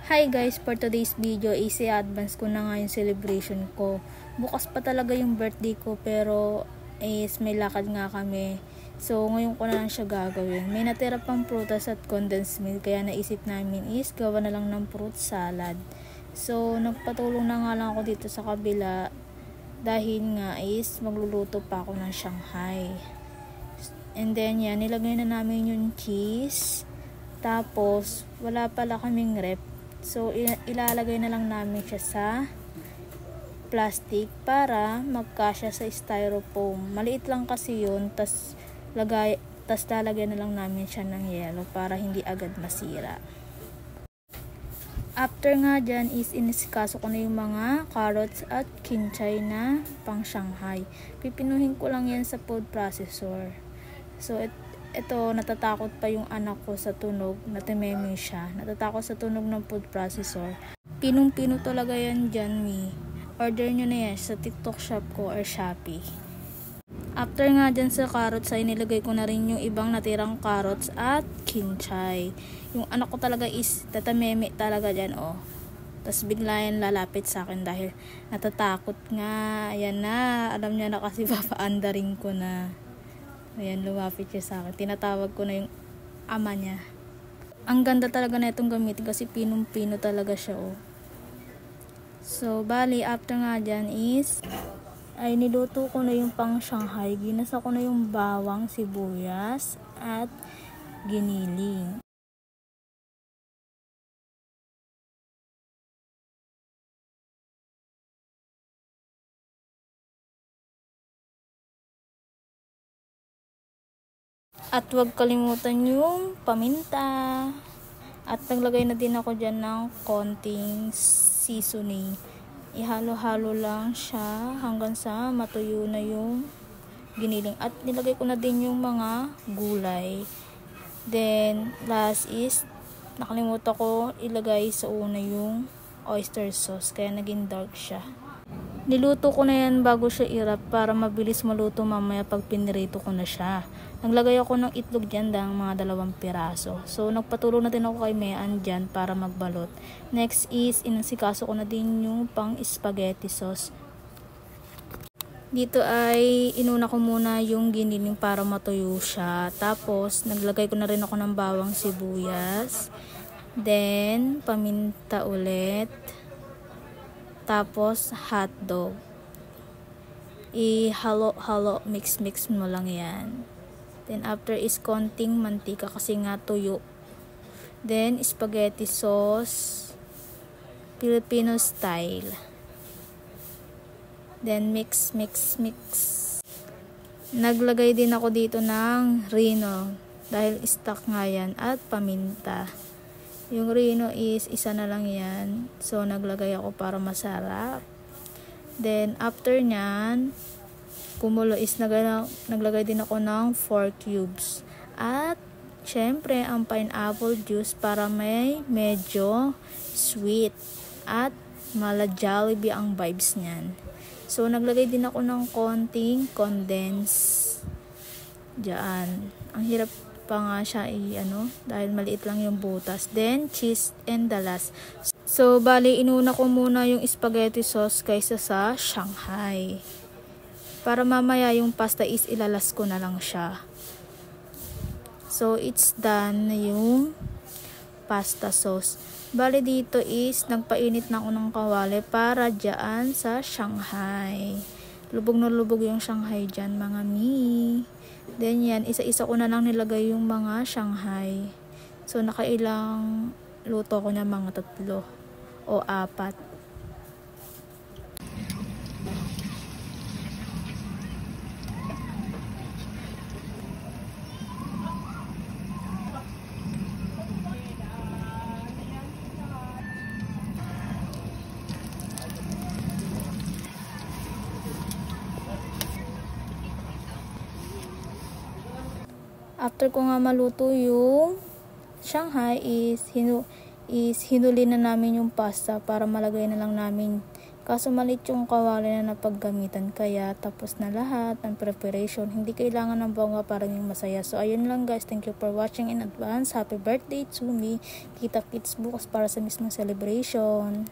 Hi guys, for today's video is i-advance ko na nga yung celebration ko. Bukas pa talaga yung birthday ko pero is may lakad nga kami. So ngayon ko na lang siya gagawin. May natira pang prutas at condensed milk kaya naisip namin is gawa na lang ng fruit salad. So nagpatulong na nga lang ako dito sa kabila dahil nga is magluluto pa ako ng Shanghai. And then yan, nilagay na namin yung cheese. Tapos wala pala kaming rep. So ilalagay na lang namin siya sa plastic para magkasya sa styrofoam. Maliit lang kasi yun, tas lalagyan na lang namin siya ng yelo para hindi agad masira. After nga dyan is inisikaso ko na yung mga carrots at kinchay na pang Shanghai. Pipinuhin ko lang yan sa food processor. So ito, natatakot pa yung anak ko sa tunog, natimeme siya. Natatakot sa tunog ng food processor. Pinong-pino talaga yan dyan, mi. Order nyo na yan sa TikTok shop ko or Shopee. After nga dyan sa carrots ay nilagay ko na rin yung ibang natirang carrots at kinchay. Yung anak ko talaga is tatameme talaga dyan, oh. Tapos bigla yan lalapit sa akin dahil natatakot nga. Ayan na, alam niya na kasi papaandarin ko na. Ayan, lumapit siya sa akin. Tinatawag ko na yung ama niya. Ang ganda talaga na itong gamitin kasi pinong-pino talaga siya, oh. So, bali, after nga dyan is ay niluto ko na yung pang Shanghai. Ginasa ko na yung bawang, sibuyas at giniling. At huwag kalimutan yung paminta. At naglagay na din ako dyan ng konting seasoning. Ihalo-halo lang siya hanggang sa matuyo na yung giniling. At nilagay ko na din yung mga gulay. Then, last is, nakalimutan ko ilagay sa una yung oyster sauce. Kaya naging dark siya. Niluto ko na yan bago siya i-wrap para mabilis maluto mamaya pag pinirito ko na siya. Naglagay ako ng itlog dyan ng mga 2 piraso. So, nagpatulong na din ako kay Mean dyan para magbalot. Next is, inasikaso ko na din yung pang spaghetti sauce. Dito ay inuna ko muna yung giniling para matuyo siya. Tapos, naglagay ko na rin ako ng bawang sibuyas. Then, paminta ulit. Tapos, hotdog. Ihalo-halo, mix-mix mo lang yan. Then, after is konting mantika kasi nga tuyo. Then, spaghetti sauce. Filipino style. Then, mix. Naglagay din ako dito ng rino. Dahil stock nga yan. At paminta. Yung rino is isa na lang yan. So, naglagay ako para masarap. Then, after nyan, kumulo is naglagay din ako ng 4 cubes. At, syempre, ang pineapple juice para may medyo sweet. At, mala Jollibee ang vibes nyan. So, naglagay din ako ng konting condensed. Diyan. Ang hirap pa nga siya dahil maliit lang yung butas. Then, cheese and the last. So, bali, inuna ko muna yung spaghetti sauce kaysa sa Shanghai. Para mamaya yung pasta is ilalas ko na lang siya. So, it's done na yung pasta sauce. Bali, dito is nagpainit na ako ng kawali para dyan sa Shanghai. Lubog na lubog yung Shanghai dyan, mga mi. Then yan, isa-isa ko na lang nilagay yung mga Shanghai. So, nakailang luto ko na mga 3 o 4. After ko nga maluto yung Shanghai is hinuli na namin yung pasta para malagay na lang namin Kaso malit yung kawali na napaggamitan, kaya tapos na lahat ng preparation. Hindi kailangan ng bongga para maging masaya. So ayun lang guys, thank you for watching in advance. Happy birthday to me. Kita kits bukas para sa mismong celebration.